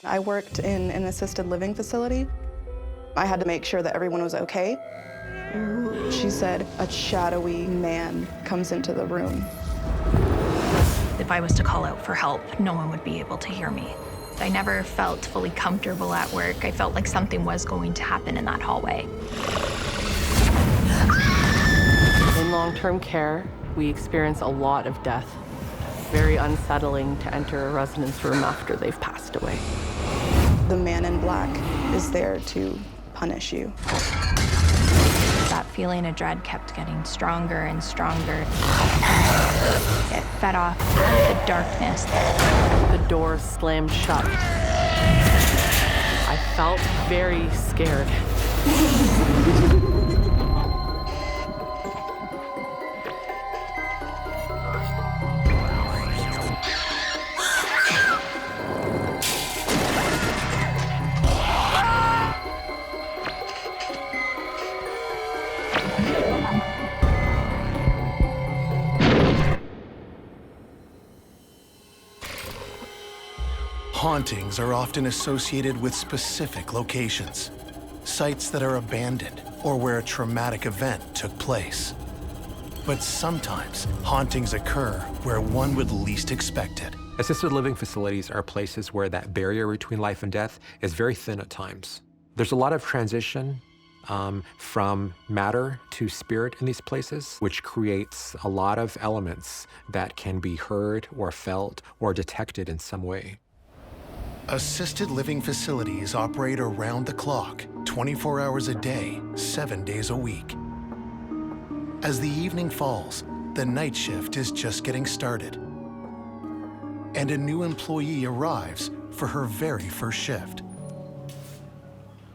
I worked in an assisted living facility. I had to make sure that everyone was okay. She said a shadowy man comes into the room. If I was to call out for help, no one would be able to hear me. I never felt fully comfortable at work. I felt like something was going to happen in that hallway. In long-term care, we experience a lot of death. Very unsettling to enter a resident's room after they've passed away. The man in black is there to punish you. That feeling of dread kept getting stronger and stronger. It fed off the darkness. The door slammed shut. I felt very scared. Hauntings are often associated with specific locations, sites that are abandoned or where a traumatic event took place. But sometimes hauntings occur where one would least expect it. Assisted living facilities are places where that barrier between life and death is very thin at times. There's a lot of transition from matter to spirit in these places, which creates a lot of elements that can be heard or felt or detected in some way. Assisted living facilities operate around the clock, 24 hours a day, 7 days a week. As the evening falls, the night shift is just getting started. And a new employee arrives for her very first shift.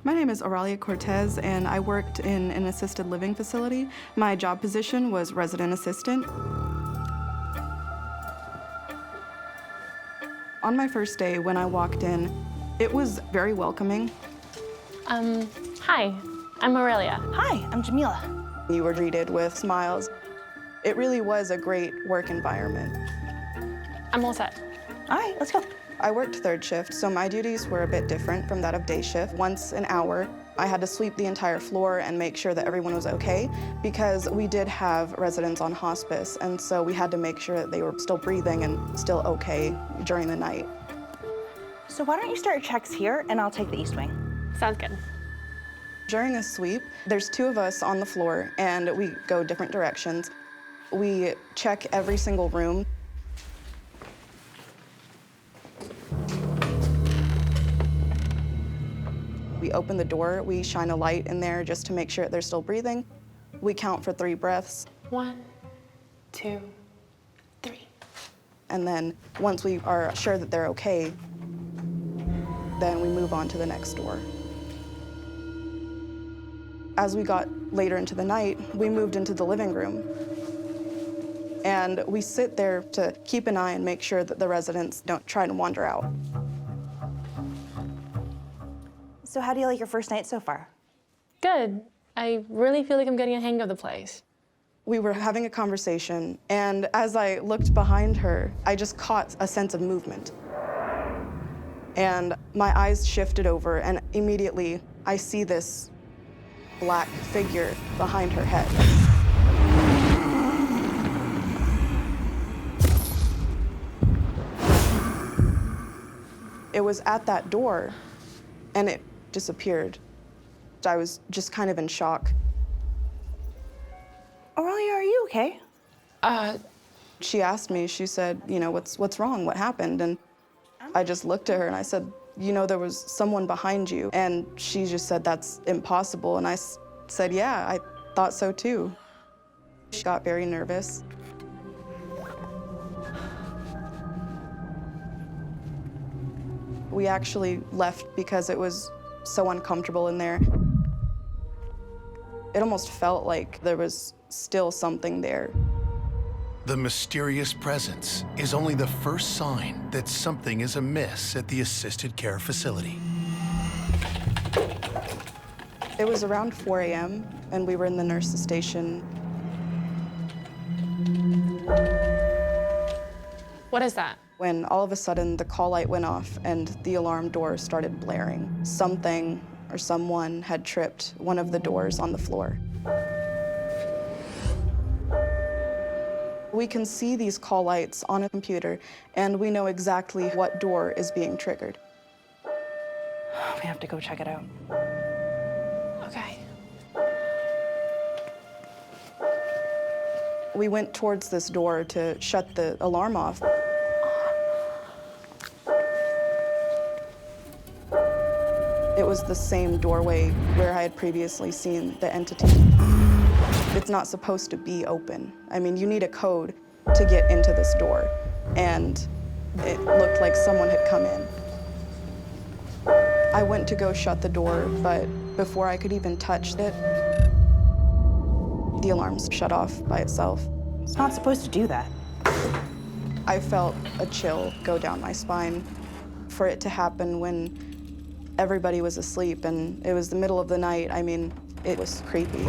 My name is Oralia Cortez, and I worked in an assisted living facility. My job position was resident assistant. On my first day, when I walked in, it was very welcoming. Hi, I'm Oralia. Hi, I'm Jamila. You were greeted with smiles. It really was a great work environment. I'm all set. All right, let's go. I worked third shift, so my duties were a bit different from that of day shift. Once an hour, I had to sweep the entire floor and make sure that everyone was okay, because we did have residents on hospice, and so we had to make sure that they were still breathing and still okay during the night. So why don't you start your checks here, and I'll take the east wing. Sounds good. During a sweep, there's 2 of us on the floor, and we go different directions. We check every single room. We open the door, we shine a light in there just to make sure they're still breathing. We count for 3 breaths. 1, 2, 3. And then once we are sure that they're okay, then we move on to the next door. As we got later into the night, we moved into the living room. And we sit there to keep an eye and make sure that the residents don't try to wander out. So how do you like your first night so far? Good. I really feel like I'm getting a hang of the place. We were having a conversation, and as I looked behind her, I just caught a sense of movement. And my eyes shifted over, and immediately I see this black figure behind her head. It was at that door, and it disappeared. I was just kind of in shock. Oralia, are you okay? She asked me, she said, you know, what's wrong? What happened? And I just looked at her and I said, you know, there was someone behind you. And she just said, that's impossible. And I said, yeah, I thought so too. She got very nervous. We actually left because it was so uncomfortable in there. It almost felt like there was still something there. The mysterious presence is only the first sign that something is amiss at the assisted care facility. It was around 4 a.m., and we were in the nurse's station. What is that? when all of a sudden the call light went off and the alarm door started blaring. Something or someone had tripped one of the doors on the floor. We can see these call lights on a computer, and we know exactly what door is being triggered. We have to go check it out. Okay. We went towards this door to shut the alarm off. It was the same doorway where I had previously seen the entity. It's not supposed to be open. I mean, you need a code to get into this door, and it looked like someone had come in. I went to go shut the door, but before I could even touch it, the alarms shut off by itself. It's not supposed to do that. I felt a chill go down my spine. For it to happen when everybody was asleep and it was the middle of the night, I mean, it was creepy.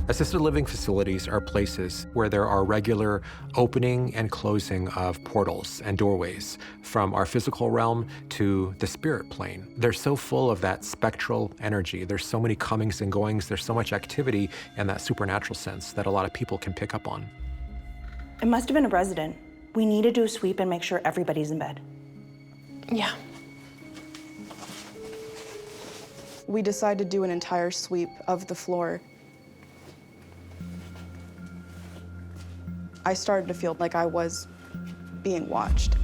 Assisted living facilities are places where there are regular opening and closing of portals and doorways from our physical realm to the spirit plane. They're so full of that spectral energy. There's so many comings and goings. There's so much activity in that supernatural sense that a lot of people can pick up on. It must have been a resident. We need to do a sweep and make sure everybody's in bed. Yeah. We decided to do an entire sweep of the floor. I started to feel like I was being watched.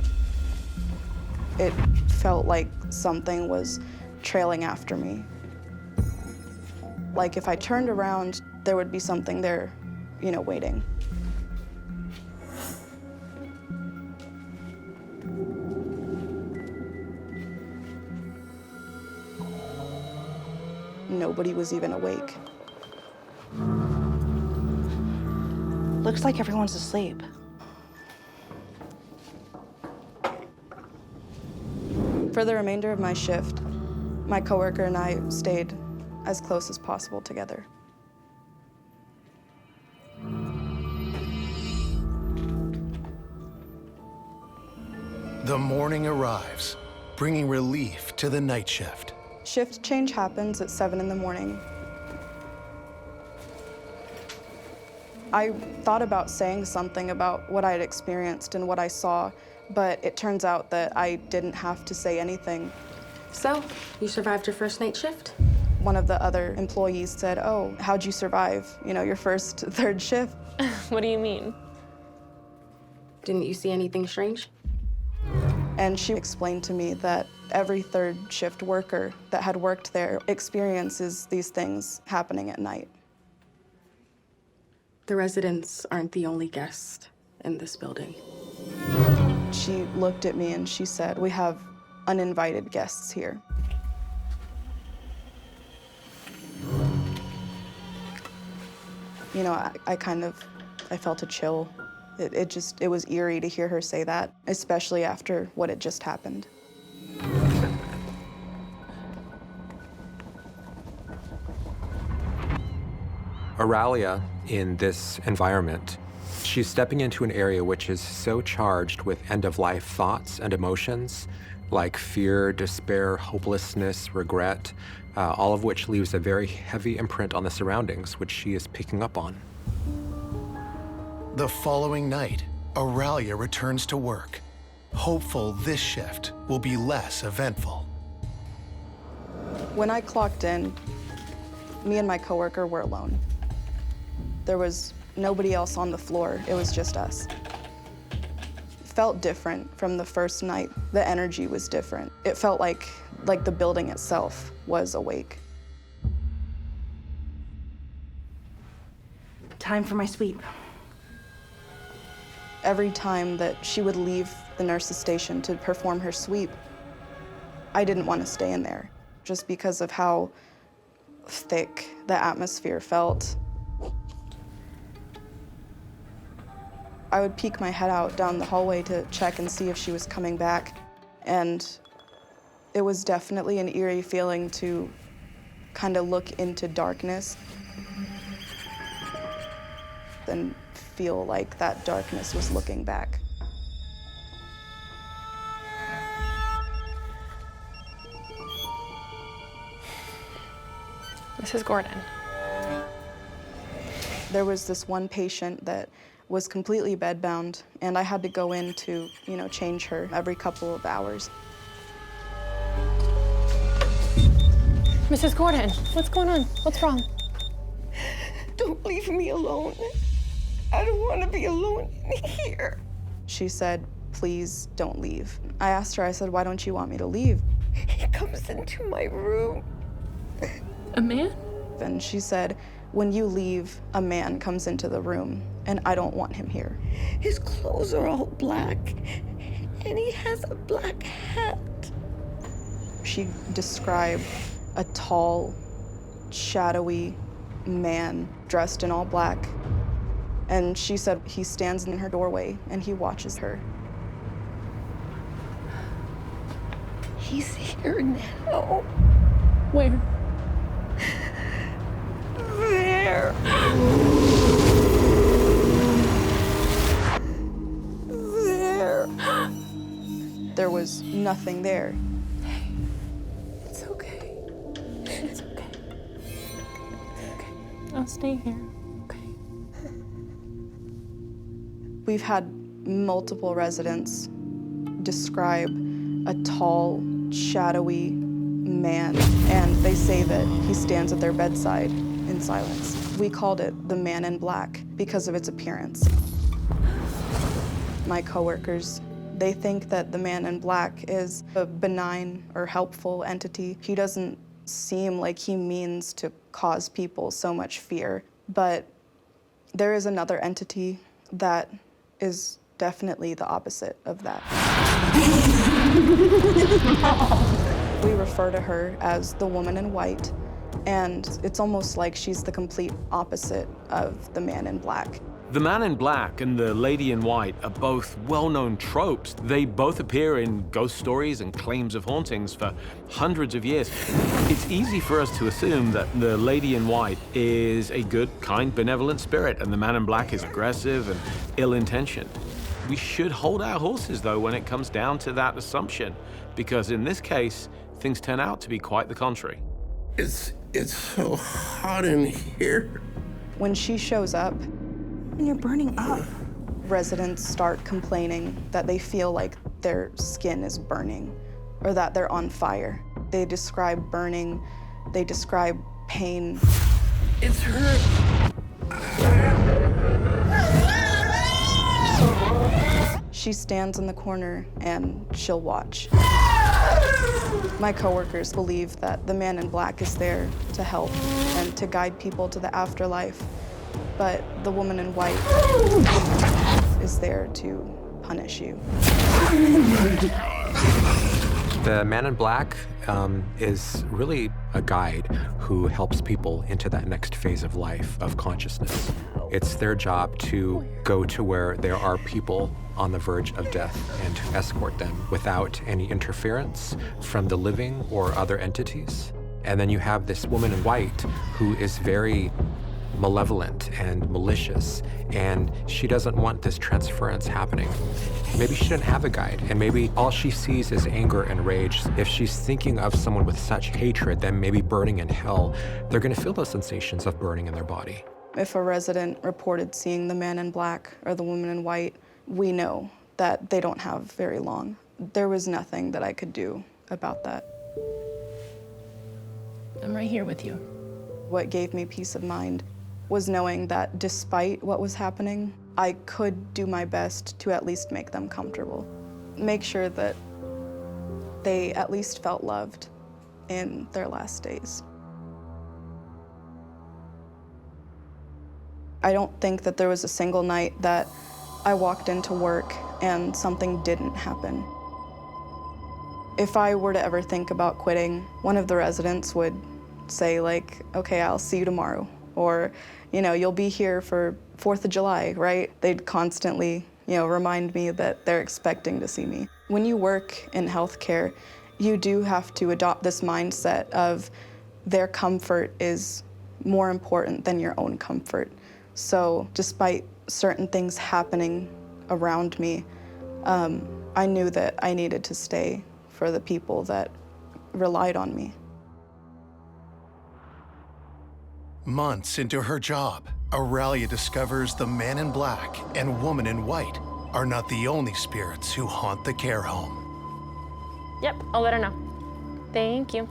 It felt like something was trailing after me. Like if I turned around, there would be something there, you know, waiting. Nobody was even awake. Looks like everyone's asleep. For the remainder of my shift, my coworker and I stayed as close as possible together. The morning arrives, bringing relief to the night shift. Shift change happens at 7 in the morning. I thought about saying something about what I had experienced and what I saw, but it turns out that I didn't have to say anything. So, you survived your first night shift? One of the other employees said, "Oh, how'd you survive, you know, your first third shift?" What do you mean? Didn't you see anything strange? And she explained to me that every third shift worker that had worked there experiences these things happening at night. The residents aren't the only guests in this building. She looked at me and she said, "We have uninvited guests here." You know, I felt a chill. It was eerie to hear her say that, especially after what had just happened. Oralia, in this environment, she's stepping into an area which is so charged with end-of-life thoughts and emotions, like fear, despair, hopelessness, regret, all of which leaves a very heavy imprint on the surroundings, which she is picking up on. The following night, Oralia returns to work, hopeful this shift will be less eventful. When I clocked in, me and my coworker were alone. There was nobody else on the floor, it was just us. It felt different from the first night. The energy was different. It felt like the building itself was awake. Time for my sweep. Every time that she would leave the nurse's station to perform her sweep, I didn't want to stay in there just because of how thick the atmosphere felt. I would peek my head out down the hallway to check and see if she was coming back, and it was definitely an eerie feeling to kind of look into darkness and feel like that darkness was looking back. Mrs. Gordon. There was this one patient that was completely bedbound, and I had to go in to, change her every couple of hours. Mrs. Gordon, what's going on? What's wrong? Don't leave me alone. I don't want to be alone in here. She said, please don't leave. I asked her, I said, why don't you want me to leave? He comes into my room. A man? And she said, when you leave, a man comes into the room, and I don't want him here. His clothes are all black, and he has a black hat. She described a tall, shadowy man dressed in all black. And she said he stands in her doorway and he watches her. He's here now. Where? There. There. There was nothing there. It's okay. It's okay. I'll stay here. Okay. We've had multiple residents describe a tall, shadowy man, and they say that he stands at their bedside in silence. We called it the man in black because of its appearance. My coworkers, they think that the man in black is a benign or helpful entity. He doesn't seem like he means to cause people so much fear, but there is another entity that is definitely the opposite of that. We refer to her as the woman in white, and it's almost like she's the complete opposite of the man in black. The man in black and the lady in white are both well-known tropes. They both appear in ghost stories and claims of hauntings for hundreds of years. It's easy for us to assume that the lady in white is a good, kind, benevolent spirit, and the man in black is aggressive and ill-intentioned. We should hold our horses, though, when it comes down to that assumption, because in this case, things turn out to be quite the contrary. It's so hot in here. When she shows up, And you're burning up. residents start complaining that they feel like their skin is burning or that they're on fire. They describe burning, they describe pain. It's her. She stands in the corner and she'll watch. My coworkers believe that the man in black is there to help and to guide people to the afterlife, but the woman in white is there to punish you. The man in black is really a guide who helps people into that next phase of life, of consciousness. It's their job to go to where there are people on the verge of death and to escort them without any interference from the living or other entities. And then you have this woman in white who is very malevolent and malicious, and she doesn't want this transference happening. Maybe she didn't have a guide, and maybe all she sees is anger and rage. If she's thinking of someone with such hatred, then maybe burning in hell, they're gonna feel those sensations of burning in their body. If a resident reported seeing the man in black or the woman in white, we know that they don't have very long. There was nothing that I could do about that. I'm right here with you. What gave me peace of mind was knowing that despite what was happening, I could do my best to at least make them comfortable. Make sure that they at least felt loved in their last days. I don't think that there was a single night that I walked into work and something didn't happen. If I were to ever think about quitting, one of the residents would say like, okay, I'll see you tomorrow. Or, you'll be here for 4th of July, right? They'd constantly, remind me that they're expecting to see me. When you work in healthcare, you do have to adopt this mindset of their comfort is more important than your own comfort. So despite certain things happening around me, I knew that I needed to stay for the people that relied on me. Months into her job, Oralia discovers the man in black and woman in white are not the only spirits who haunt the care home. Yep, I'll let her know. Thank you.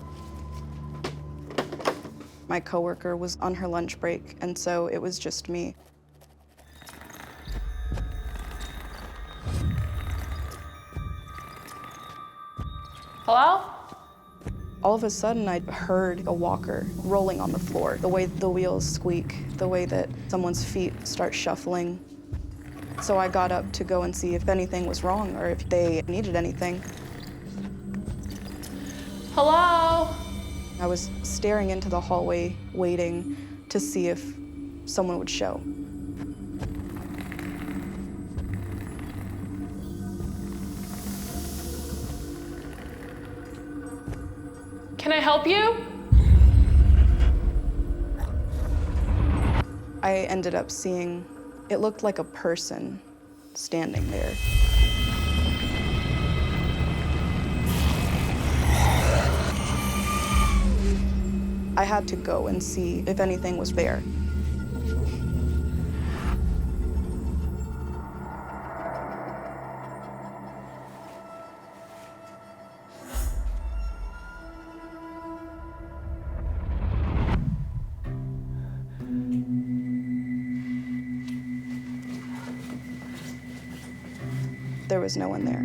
My coworker was on her lunch break, and so it was just me. Hello? All of a sudden, I heard a walker rolling on the floor, the way the wheels squeak, the way that someone's feet start shuffling. So I got up to go and see if anything was wrong or if they needed anything. Hello? I was staring into the hallway, waiting to see if someone would show. Can I help you? I ended up seeing, it looked like a person standing there. I had to go and see if anything was there. There was no one there.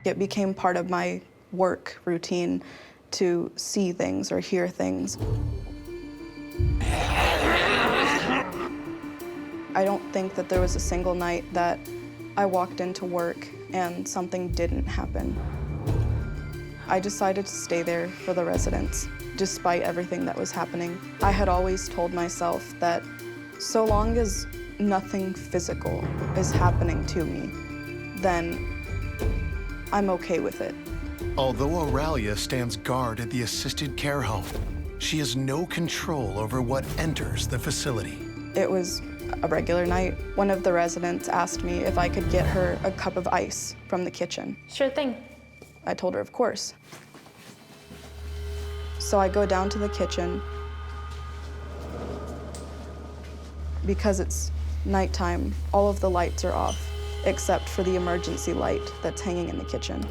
It became part of my work routine to see things or hear things. I don't think that there was a single night that I walked into work and something didn't happen. I decided to stay there for the residents, despite everything that was happening. I had always told myself that so long as nothing physical is happening to me, then I'm okay with it. Although Oralia stands guard at the assisted care home, she has no control over what enters the facility. It was a regular night. One of the residents asked me if I could get her a cup of ice from the kitchen. Sure thing. I told her, of course. So I go down to the kitchen. Because it's nighttime, all of the lights are off, except for the emergency light that's hanging in the kitchen.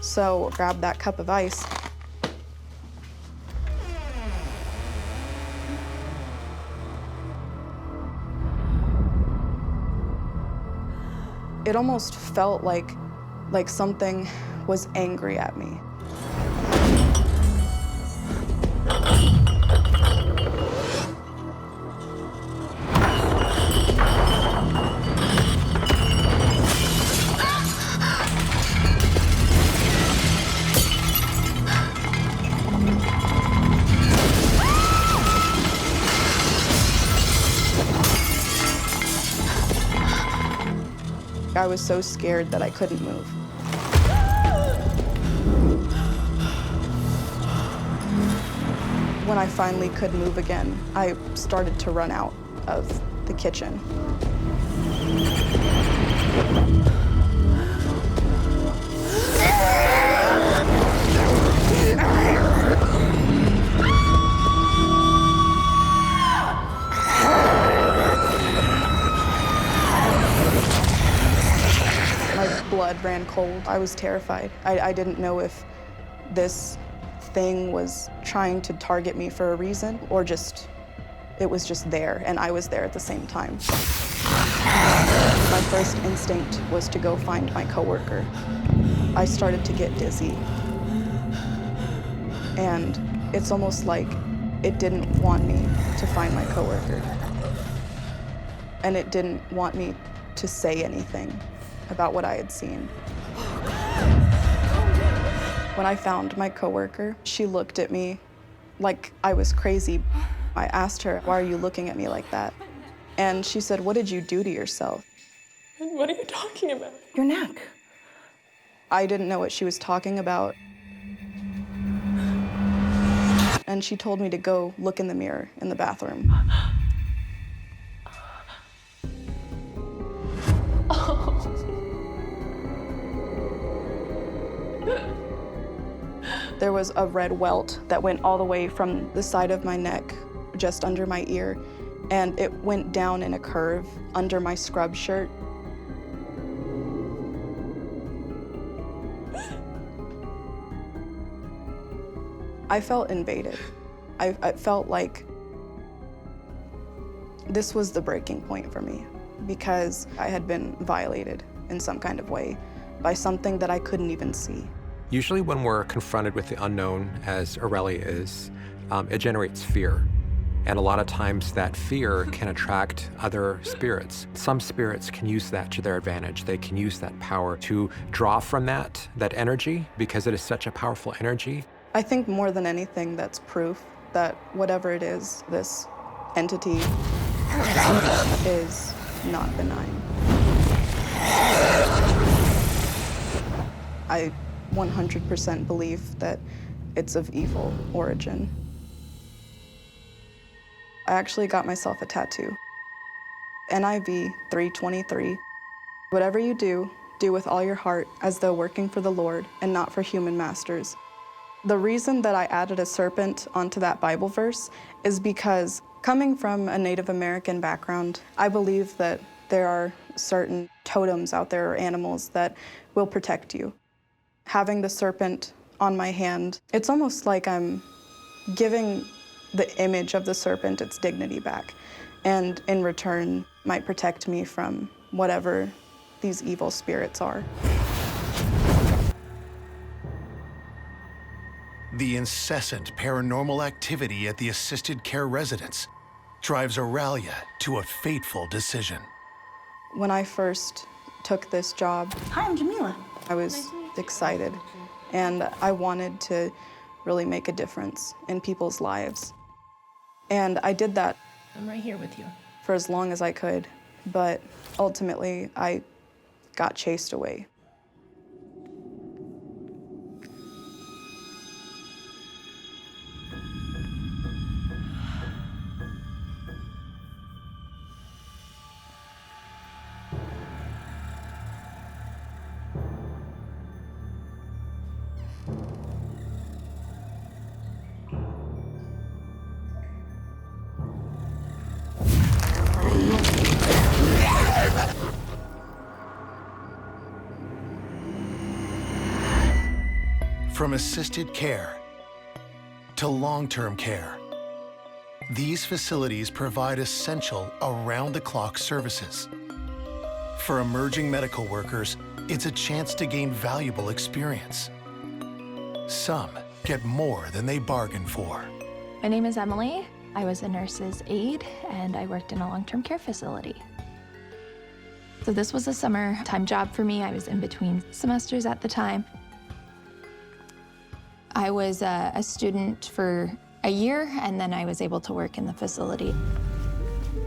So grab that cup of ice. It almost felt like something was angry at me. I was so scared that I couldn't move. When I finally could move again, I started to run out of the kitchen. My blood ran cold. I was terrified. I didn't know if this thing was trying to target me for a reason or just, it was just there and I was there at the same time. My first instinct was to go find my coworker. I started to get dizzy. And it's almost like it didn't want me to find my coworker. And it didn't want me to say anything about what I had seen. When I found my coworker, she looked at me like I was crazy. I asked her, "Why are you looking at me like that?" And she said, "What did you do to yourself?" What are you talking about? Your neck. I didn't know what she was talking about. And she told me to go look in the mirror in the bathroom. There was a red welt that went all the way from the side of my neck, just under my ear, and it went down in a curve under my scrub shirt. I felt invaded. I felt like this was the breaking point for me because I had been violated in some kind of way by something that I couldn't even see. Usually when we're confronted with the unknown, as Oralia is, it generates fear. And a lot of times that fear can attract other spirits. Some spirits can use that to their advantage. They can use that power to draw from that energy because it is such a powerful energy. I think more than anything, that's proof that whatever it is, this entity is not benign. I 100% believe that it's of evil origin. I actually got myself a tattoo. NIV 3:23. Whatever you do, do with all your heart as though working for the Lord and not for human masters. The reason that I added a serpent onto that Bible verse is because coming from a Native American background, I believe that there are certain totems out there or animals that will protect you. Having the serpent on my hand, it's almost like I'm giving the image of the serpent its dignity back, and in return might protect me from whatever these evil spirits are. The incessant paranormal activity at the assisted care residence drives Oralia to a fateful decision. When I first took this job, Hi, I'm Jamila. I was excited, and I wanted to really make a difference in people's lives. And I did that. I'm right here with you. For as long as I could, but ultimately I got chased away. From assisted care to long-term care, these facilities provide essential around-the-clock services. For emerging medical workers, it's a chance to gain valuable experience. Some get more than they bargained for. My name is Emily. I was a nurse's aide, and I worked in a long-term care facility. So this was a summertime job for me. I was in between semesters at the time. I was a student for a year, and then I was able to work in the facility.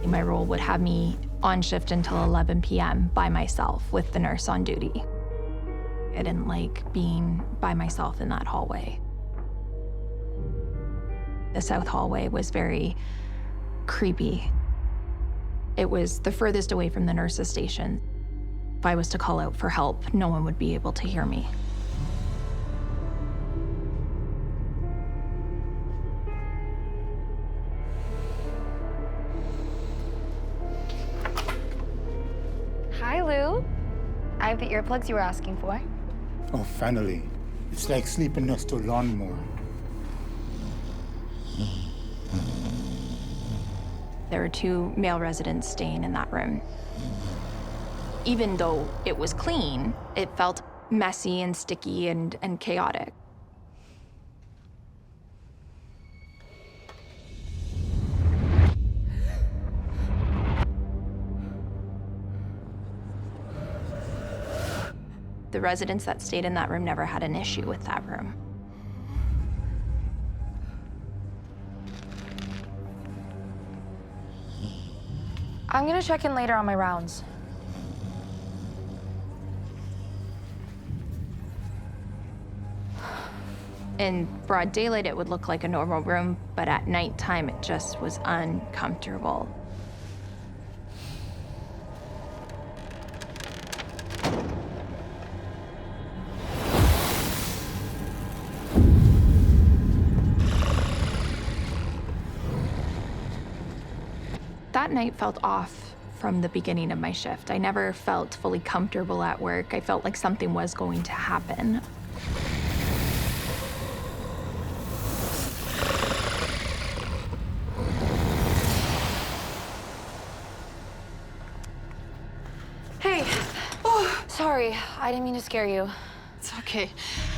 My role would have me on shift until 11 p.m. by myself with the nurse on duty. I didn't like being by myself in that hallway. The south hallway was very creepy. It was the furthest away from the nurse's station. If I was to call out for help, no one would be able to hear me. Hi, Lou. I have the earplugs you were asking for. Oh, finally. It's like sleeping next to a lawnmower. There were 2 male residents staying in that room. Even though it was clean, it felt messy and sticky and chaotic. The residents that stayed in that room never had an issue with that room. I'm gonna check in later on my rounds. In broad daylight, it would look like a normal room, but at nighttime, it just was uncomfortable. That night felt off from the beginning of my shift. I never felt fully comfortable at work. I felt like something was going to happen. Hey. Oh, sorry. I didn't mean to scare you. It's okay.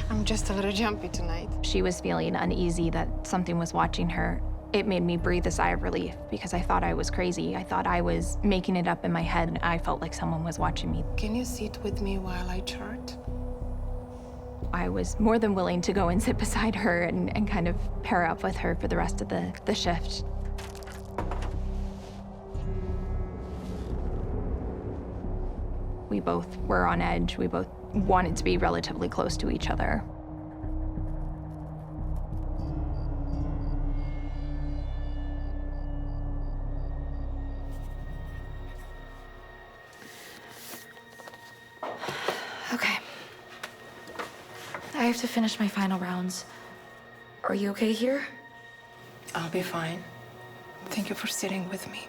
I'm just a little jumpy tonight. She was feeling uneasy that something was watching her. It made me breathe a sigh of relief because I thought I was crazy. I thought I was making it up in my head. I felt like someone was watching me. Can you sit with me while I chart? I was more than willing to go and sit beside her and kind of pair up with her for the rest of the shift. We both were on edge. We both wanted to be relatively close to each other. Okay. I have to finish my final rounds. Are you okay here? I'll be fine. Thank you for sitting with me.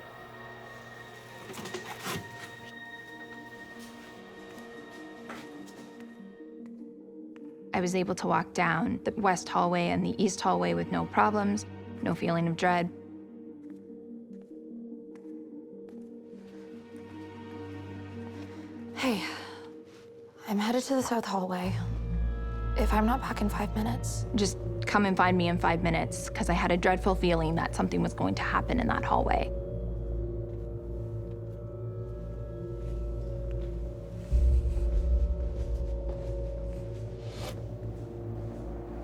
I was able to walk down the west hallway and the east hallway with no problems, no feeling of dread. Hey, I'm headed to the south hallway. If I'm not back in 5 minutes. Just come and find me in 5 minutes, because I had a dreadful feeling that something was going to happen in that hallway.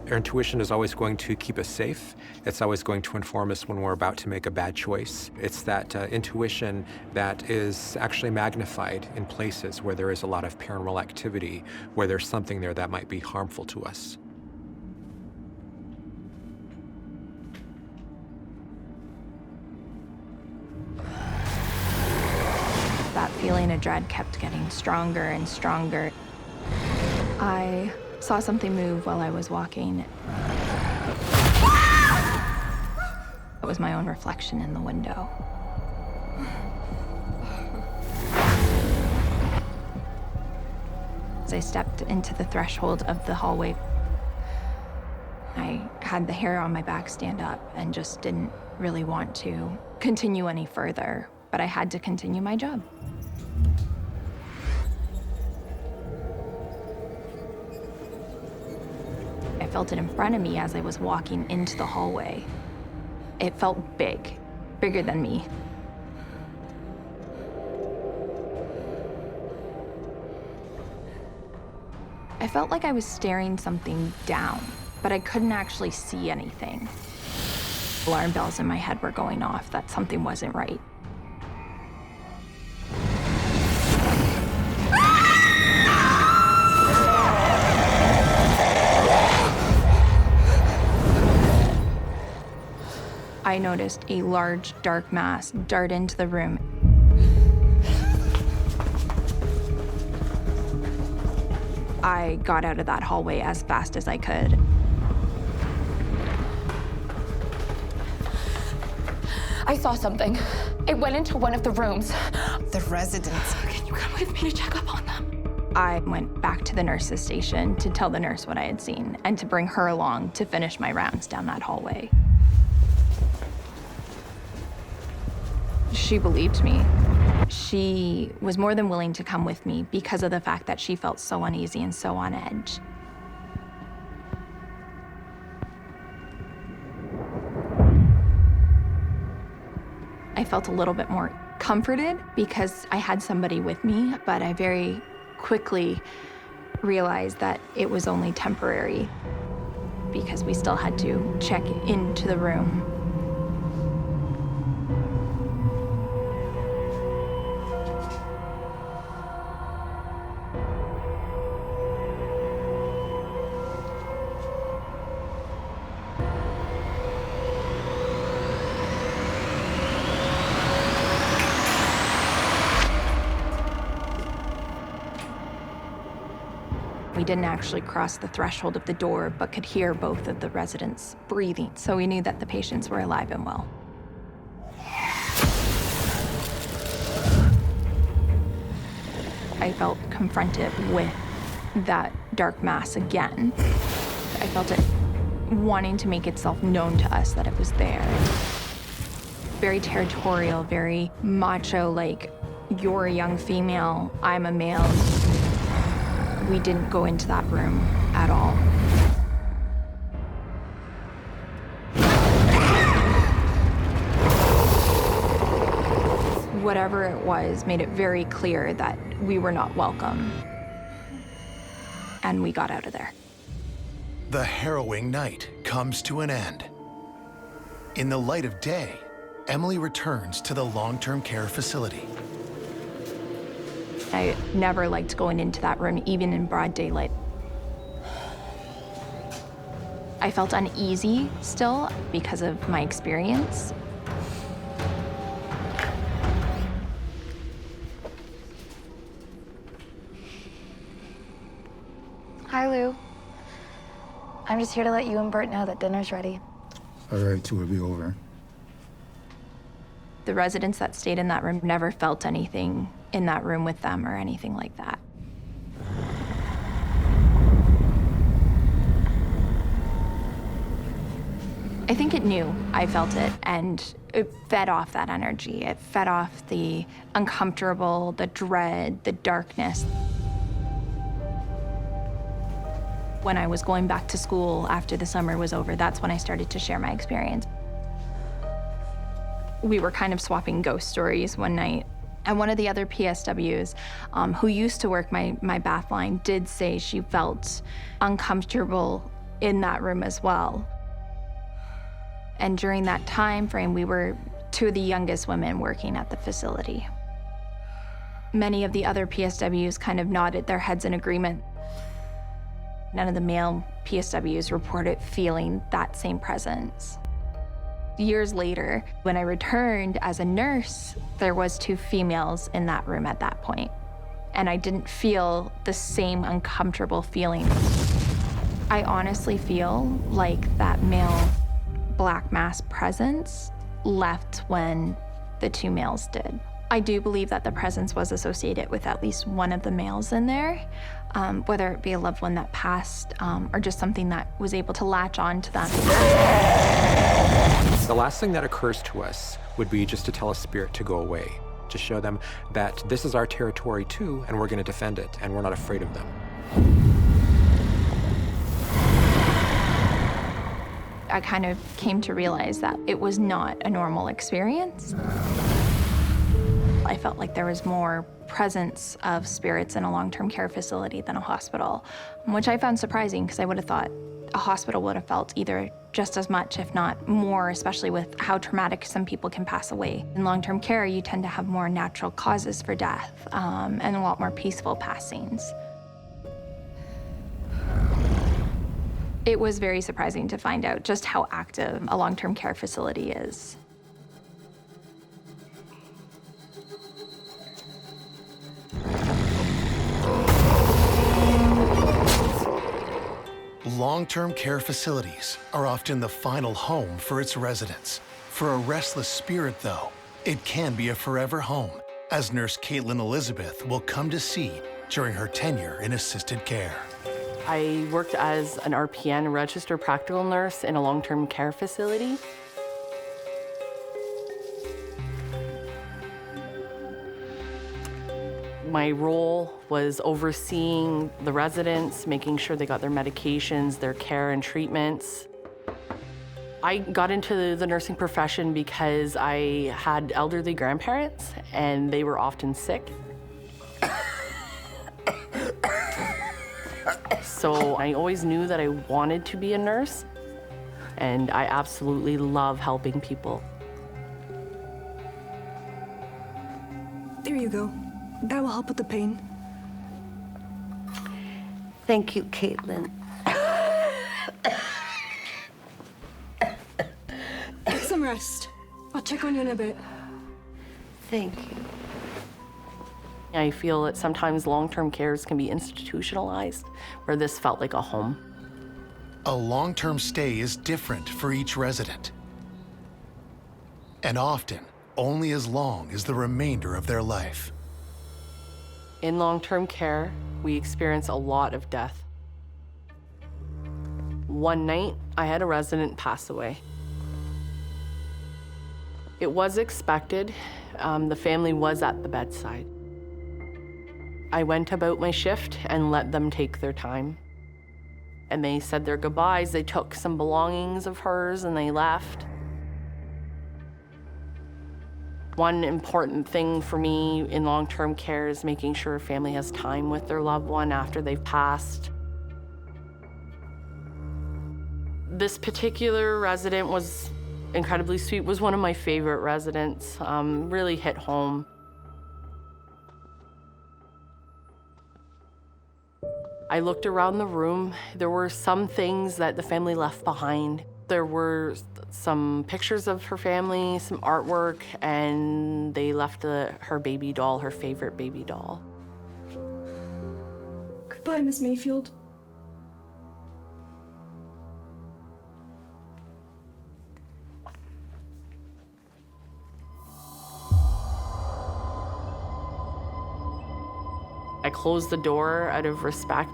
Our intuition is always going to keep us safe. It's always going to inform us when we're about to make a bad choice. It's that intuition that is actually magnified in places where there is a lot of paranormal activity, where there's something there that might be harmful to us. That feeling of dread kept getting stronger and stronger. I saw something move while I was walking. It was my own reflection in the window. As I stepped into the threshold of the hallway, I had the hair on my back stand up and just didn't really want to continue any further, but I had to continue my job. I felt it in front of me as I was walking into the hallway. It felt big, bigger than me. I felt like I was staring something down, but I couldn't actually see anything. Alarm bells in my head were going off that something wasn't right. I noticed a large, dark mass dart into the room. I got out of that hallway as fast as I could. I saw something. It went into one of the rooms. The residents. Can you come with me to check up on them? I went back to the nurse's station to tell the nurse what I had seen and to bring her along to finish my rounds down that hallway. She believed me. She was more than willing to come with me because of the fact that she felt so uneasy and so on edge. I felt a little bit more comforted because I had somebody with me, but I very quickly realized that it was only temporary because we still had to check into the room. We didn't actually cross the threshold of the door, but could hear both of the residents breathing, so we knew that the patients were alive and well. I felt confronted with that dark mass again. I felt it wanting to make itself known to us that it was there. Very territorial, very macho, like, you're a young female, I'm a male. We didn't go into that room at all. Whatever it was made it very clear that we were not welcome. And we got out of there. The harrowing night comes to an end. In the light of day, Emily returns to the long-term care facility. I never liked going into that room, even in broad daylight. I felt uneasy still because of my experience. Hi, Lou. I'm just here to let you and Bert know that dinner's ready. All right, we'll be over. The residents that stayed in that room never felt anything in that room with them or anything like that. I think it knew I felt it, and it fed off that energy. It fed off the uncomfortable, the dread, the darkness. When I was going back to school after the summer was over, that's when I started to share my experience. We were kind of swapping ghost stories one night, and one of the other PSWs who used to work my bath line did say she felt uncomfortable in that room as well. And during that time frame, we were two of the youngest women working at the facility. Many of the other PSWs kind of nodded their heads in agreement. None of the male PSWs reported feeling that same presence. Years later, when I returned as a nurse, there was 2 females in that room at that point. And I didn't feel the same uncomfortable feeling. I honestly feel like that male black mass presence left when the 2 males did. I do believe that the presence was associated with at least one of the males in there, whether it be a loved one that passed or just something that was able to latch on to them. The last thing that occurs to us would be just to tell a spirit to go away, to show them that this is our territory too, and we're going to defend it, and we're not afraid of them. I kind of came to realize that it was not a normal experience. I felt like there was more presence of spirits in a long-term care facility than a hospital, which I found surprising because I would have thought a hospital would have felt either just as much, if not more, especially with how traumatic some people can pass away. In long-term care, you tend to have more natural causes for death and a lot more peaceful passings. It was very surprising to find out just how active a long-term care facility is. Long-term care facilities are often the final home for its residents. For a restless spirit, though, it can be a forever home, as nurse Kaitlyn Elizabeth will come to see during her tenure in assisted care. I worked as an RPN, registered practical nurse, in a long-term care facility. My role was overseeing the residents, making sure they got their medications, their care and treatments. I got into the nursing profession because I had elderly grandparents and they were often sick. So I always knew that I wanted to be a nurse, and I absolutely love helping people. There you go. That will help with the pain. Thank you, Kaitlyn. Get some rest. I'll check on you in a bit. Thank you. I feel that sometimes long-term cares can be institutionalized, where this felt like a home. A long-term stay is different for each resident, and often only as long as the remainder of their life. In long-term care, we experience a lot of death. One night, I had a resident pass away. It was expected. The family was at the bedside. I went about my shift and let them take their time. And they said their goodbyes. They took some belongings of hers and they left. One important thing for me in long-term care is making sure a family has time with their loved one after they've passed. This particular resident was incredibly sweet, was one of my favorite residents, really hit home. I looked around the room. There were some things that the family left behind. There were some pictures of her family, some artwork, and they left her baby doll, her favorite baby doll. Goodbye, Miss Mayfield. I closed the door out of respect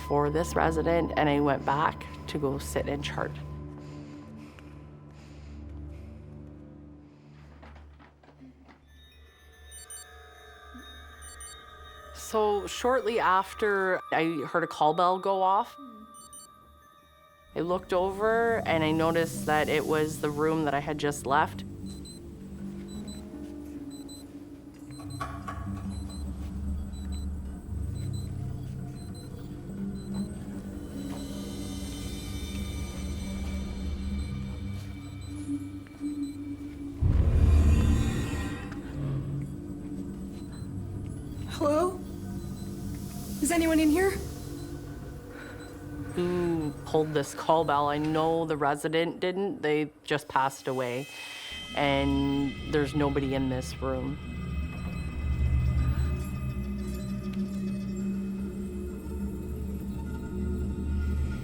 for this resident, and I went back to go sit and chart. So shortly after, I heard a call bell go off. I looked over and I noticed that it was the room that I had just left. Hello? Is anyone in here? Who pulled this call bell? I know the resident didn't. They just passed away. And there's nobody in this room.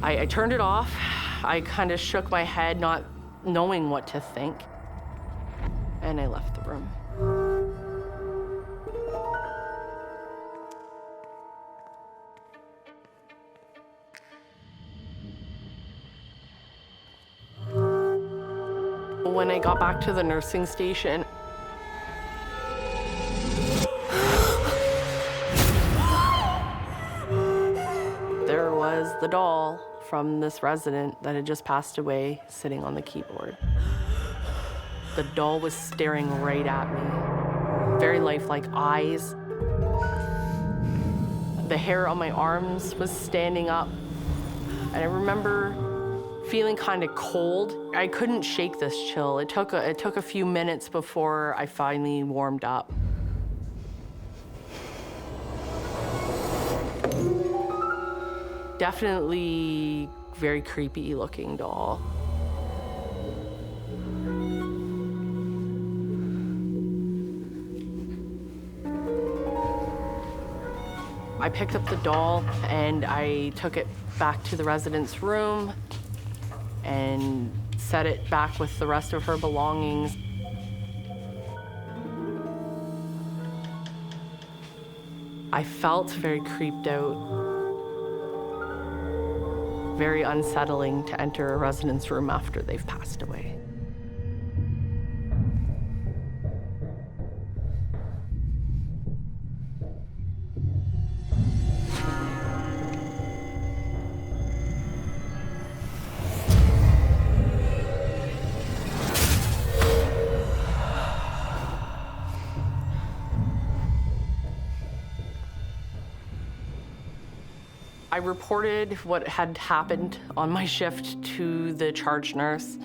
I turned it off. I kind of shook my head, not knowing what to think. And I left the room. When I got back to the nursing station, there was the doll from this resident that had just passed away sitting on the keyboard. The doll was staring right at me, very lifelike eyes. The hair on my arms was standing up, and I remember feeling kind of cold. I couldn't shake this chill. It took a few minutes before I finally warmed up. Definitely very creepy looking doll. I picked up the doll and I took it back to the resident's room and set it back with the rest of her belongings. I felt very creeped out. Very unsettling to enter a resident's room after they've passed away. I reported what had happened on my shift to the charge nurse,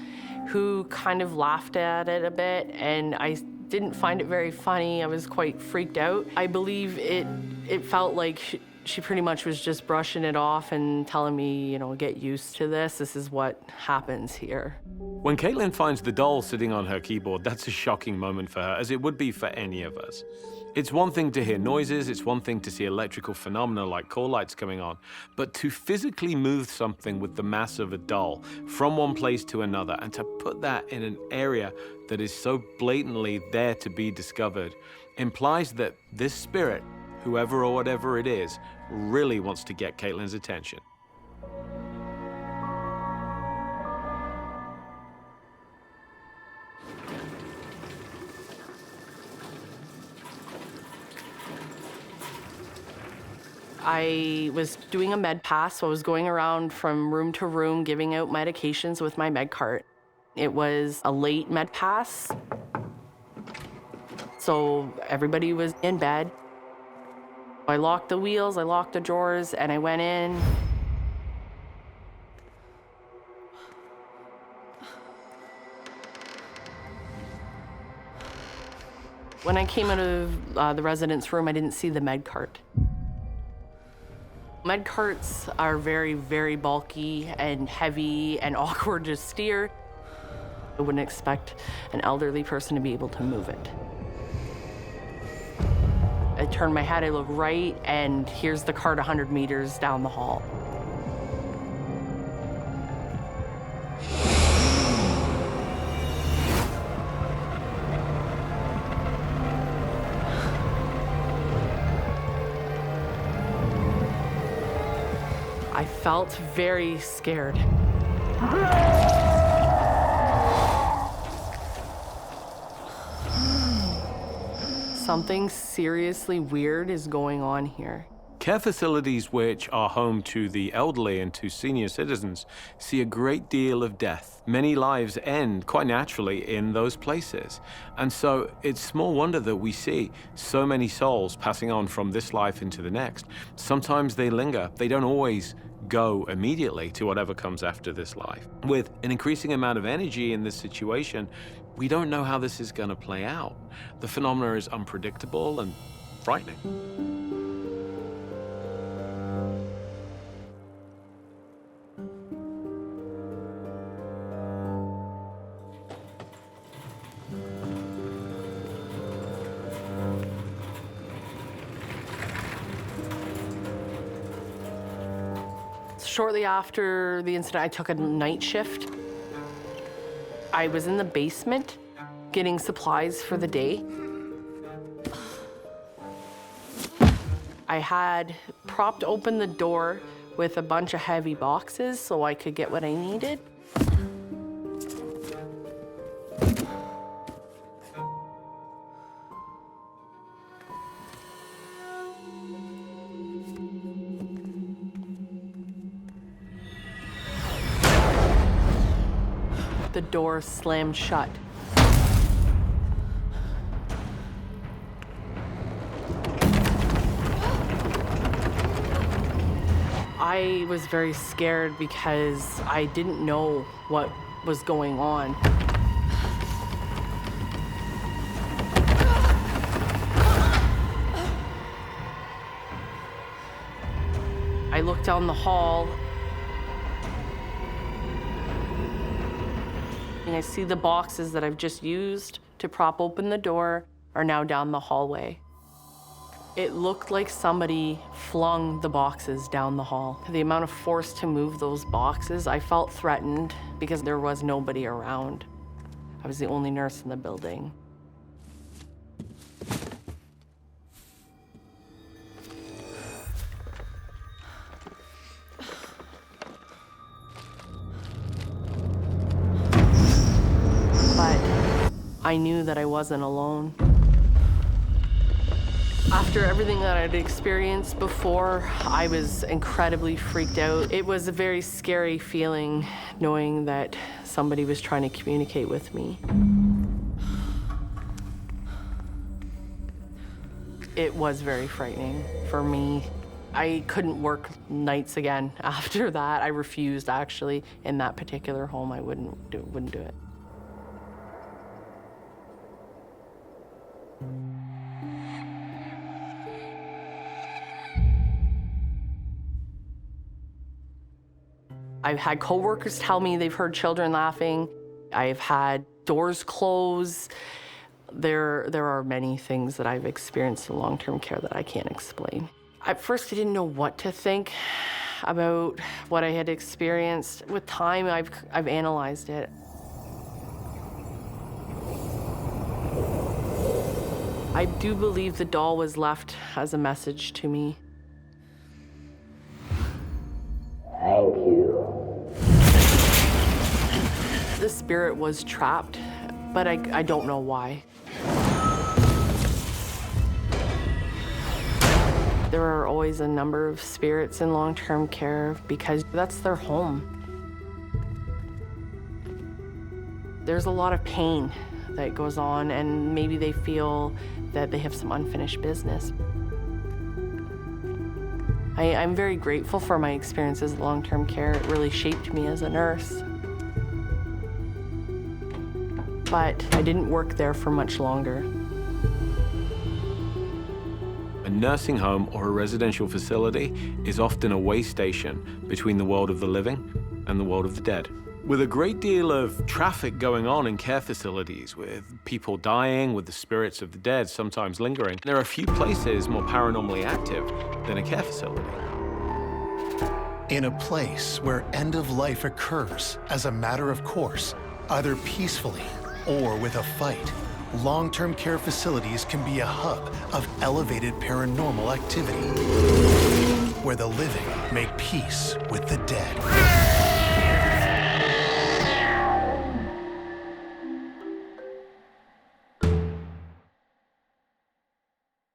who kind of laughed at it a bit, and I didn't find it very funny. I was quite freaked out. I believe it felt like she pretty much was just brushing it off and telling me, you know, get used to this. This is what happens here. When Kaitlyn finds the doll sitting on her keyboard, that's a shocking moment for her, as it would be for any of us. It's one thing to hear noises, it's one thing to see electrical phenomena like call lights coming on, but to physically move something with the mass of a doll from one place to another and to put that in an area that is so blatantly there to be discovered implies that this spirit, Whoever or whatever it is really wants to get Kaitlyn's attention. I was doing a med pass, so I was going around from room to room giving out medications with my med cart. It was a late med pass, so everybody was in bed. I locked the wheels, I locked the drawers, and I went in. When I came out of the residence room, I didn't see the med cart. Med carts are very, very bulky and heavy and awkward to steer. I wouldn't expect an elderly person to be able to move it. I turned my head, I look right, and here's the cart 100 meters down the hall. I felt very scared. Something seriously weird is going on here. Care facilities which are home to the elderly and to senior citizens see a great deal of death. Many lives end quite naturally in those places. And so it's small wonder that we see so many souls passing on from this life into the next. Sometimes they linger. They don't always go immediately to whatever comes after this life. With an increasing amount of energy in this situation, we don't know how this is going to play out. The phenomena is unpredictable and frightening. Shortly after the incident, I took a night shift. I was in the basement getting supplies for the day. I had propped open the door with a bunch of heavy boxes so I could get what I needed. The door slammed shut. I was very scared because I didn't know what was going on. I looked down the hall. And I see the boxes that I've just used to prop open the door are now down the hallway. It looked like somebody flung the boxes down the hall. The amount of force to move those boxes, I felt threatened because there was nobody around. I was the only nurse in the building. But I knew that I wasn't alone. After everything that I'd experienced before, I was incredibly freaked out. It was a very scary feeling knowing that somebody was trying to communicate with me. It was very frightening for me. I couldn't work nights again after that. I refused, actually. In that particular home, I wouldn't do it. I've had coworkers tell me they've heard children laughing. I've had doors close. There are many things that I've experienced in long-term care that I can't explain. At first, I didn't know what to think about what I had experienced. With time, I've analyzed it. I do believe the doll was left as a message to me. Thank you. The spirit was trapped, but I don't know why. There are always a number of spirits in long-term care because that's their home. There's a lot of pain that goes on, and maybe they feel that they have some unfinished business. I'm very grateful for my experiences in long-term care. It really shaped me as a nurse. But I didn't work there for much longer. A nursing home or a residential facility is often a way station between the world of the living and the world of the dead. With a great deal of traffic going on in care facilities, with people dying, with the spirits of the dead sometimes lingering, there are few places more paranormally active than a care facility. In a place where end of life occurs as a matter of course, either peacefully or with a fight, long-term care facilities can be a hub of elevated paranormal activity, where the living make peace with the dead.